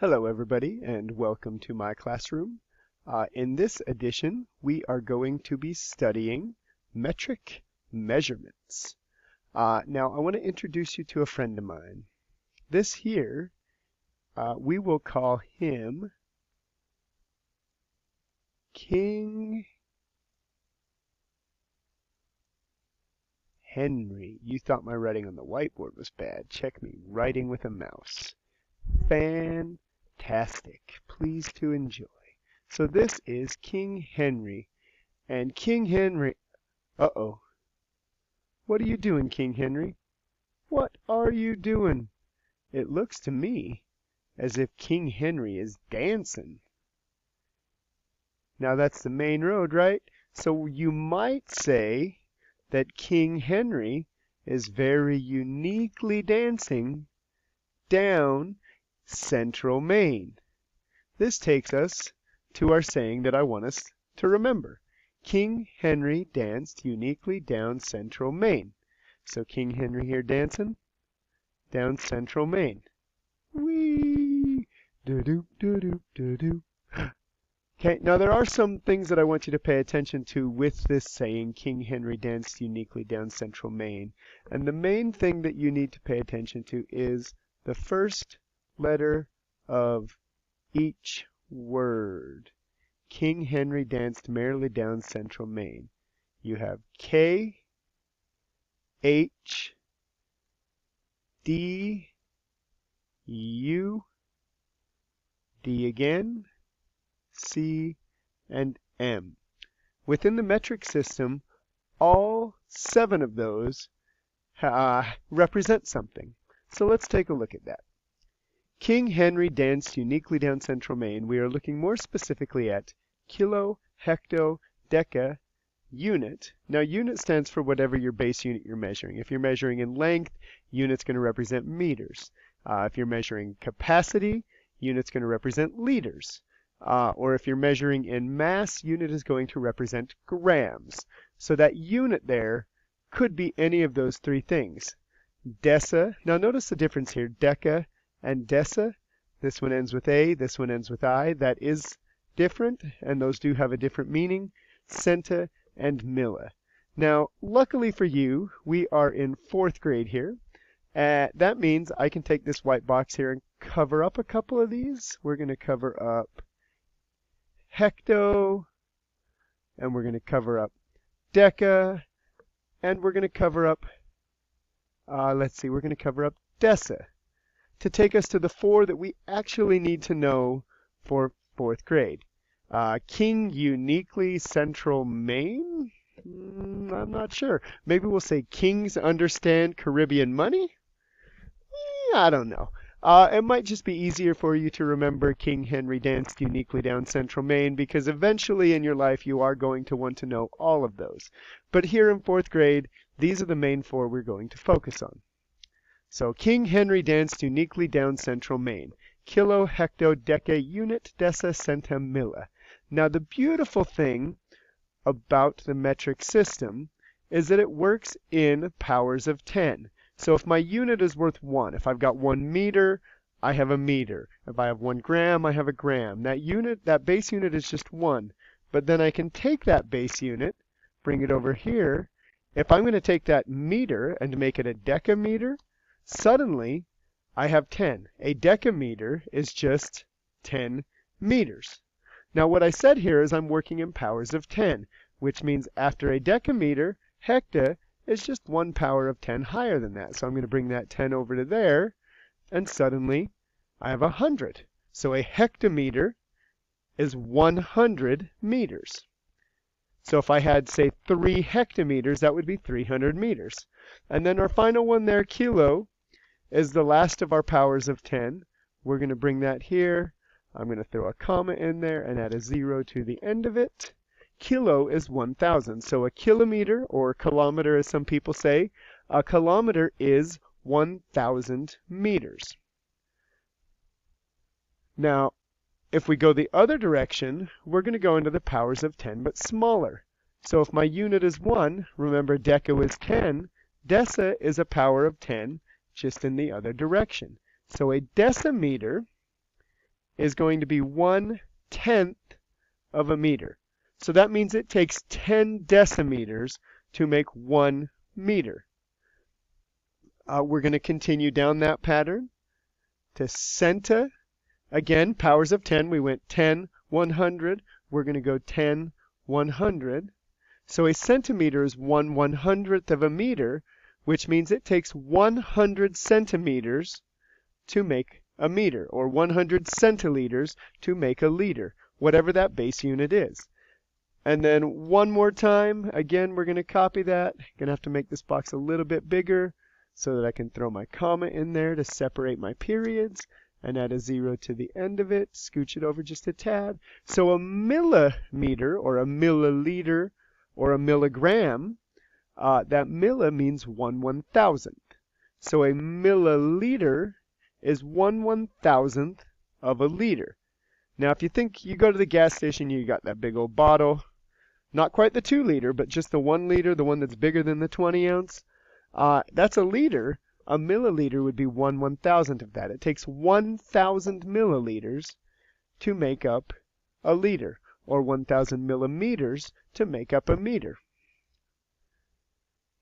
Hello everybody and welcome to my classroom. In this edition we are going to be studying metric measurements. Now I want to introduce you to a friend of mine. This here, we will call him King Henry. You thought my writing on the whiteboard was bad. Check me writing with a mouse. Fantastic. Please to enjoy. So this is King Henry. And King Henry... Uh-oh. What are you doing, King Henry? What are you doing? It looks to me as if King Henry is dancing. Now that's the main road, right? So you might say that King Henry is very uniquely dancing down Central Main. This takes us to our saying that I want us to remember. King Henry danced uniquely down Central Main. So King Henry here dancing down Central Main. Whee! Do-do, do-do, do-do. Okay, now there are some things that I want you to pay attention to with this saying, King Henry danced uniquely down Central Main. And the main thing that you need to pay attention to is the first letter of each word. King Henry danced merrily down Central Main. You have K, H, D, U, D again, C, and M. Within the metric system, all 7 of those represent something. So let's take a look at that. King Henry danced uniquely down Central Main. We are looking more specifically at kilo, hecto, deca, unit. Now unit stands for whatever your base unit you're measuring. If you're measuring in length, unit's going to represent meters. If you're measuring capacity, unit's going to represent liters. Or if you're measuring in mass, unit is going to represent grams. So that unit there could be any of those 3 things. Deci, now notice the difference here, deca and deci. This one ends with A, this one ends with I. That is different, and those do have a different meaning. Centa and milla. Now, luckily for you, we are in 4th grade here. That means I can take this white box here and cover up a couple of these. We're going to cover up hecto, and we're going to cover up deca, and we're going to cover up, we're going to cover up deci, to take us to the 4 that we actually need to know for 4th grade. King uniquely Central Main? I'm not sure. Maybe we'll say kings understand Caribbean money? I don't know. It might just be easier for you to remember King Henry danced uniquely down Central Main, because eventually in your life you are going to want to know all of those. But here in 4th grade, these are the main 4 we're going to focus on. So King Henry danced uniquely down Central Main. Kilo, hecto, deca, unit, deci, centa, milla. Now the beautiful thing about the metric system is that it works in powers of 10. So if my unit is worth 1, if I've got 1 meter, I have a meter. If I have 1 gram, I have a gram. That base unit is just 1. But then I can take that base unit, bring it over here. If I'm going to take that meter and make it a decameter, suddenly I have 10. A decameter is just 10 meters. Now what I said here is I'm working in powers of 10, which means after a decameter, hecta is just 1 power of 10 higher than that. So I'm going to bring that 10 over to there, and suddenly I have 100. So a hectometer is 100 meters. So if I had, say, 3 hectometers, that would be 300 meters. And then our final one there, kilo, is the last of our powers of 10. We're going to bring that here. I'm going to throw a comma in there and add a 0 to the end of it. Kilo is 1,000. So a kilometer, or kilometer as some people say, a kilometer is 1,000 meters. Now, if we go the other direction, we're going to go into the powers of 10, but smaller. So if my unit is 1, remember deca is 10, deci is a power of 10, just in the other direction. So a decimeter is going to be 1/10 of a meter. So that means it takes 10 decimeters to make 1 meter. We're going to continue down that pattern to centa. Again, powers of 10. We went 10, 100. We're going to go 10, 100. So a centimeter is 1/100th of a meter, which means it takes 100 centimeters to make a meter, or 100 centiliters to make a liter, whatever that base unit is. And then one more time, again, we're going to copy that. Going to have to make this box a little bit bigger so that I can throw my comma in there to separate my periods and add a 0 to the end of it. Scooch it over just a tad. So a millimeter or a milliliter or a milligram, that milli means 1/1000th. So a milliliter is 1/1000th of a liter. Now if you think you go to the gas station, you got that big old bottle. Not quite the 2 liter, but just the 1 liter, the one that's bigger than the 20 ounce. That's a liter. A milliliter would be 1/1000th of that. It takes 1,000 milliliters to make up a liter, or 1,000 millimeters to make up a meter.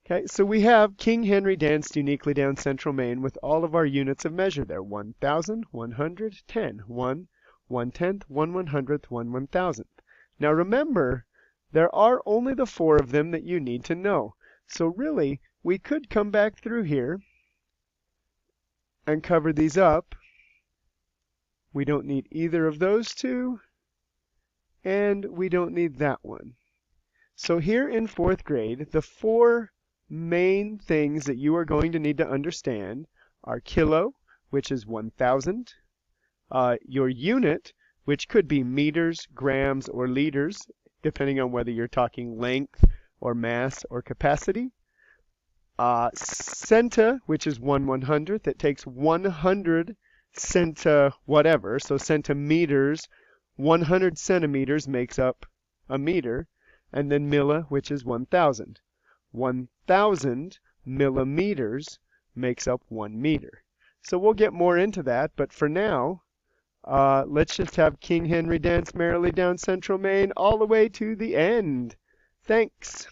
Okay, so we have King Henry danced uniquely down Central Main with all of our units of measure there. 1,000, 100, 10, 1, 1/10, 1/100th, 1/1000th. Now remember, there are only the 4 of them that you need to know. So really, we could come back through here and cover these up. We don't need either of those 2, and we don't need that one. So here in 4th grade, the 4 main things that you are going to need to understand are kilo, which is 1,000, your unit, which could be meters, grams, or liters, depending on whether you're talking length or mass or capacity. Centa, which is 1/100th. It takes 100 centa whatever, so centimeters. 100 centimeters makes up a meter. And then milli, which is 1,000. 1,000 millimeters makes up 1 meter. So we'll get more into that, but for now, let's just have King Henry dance merrily down Central Main all the way to the end. Thanks.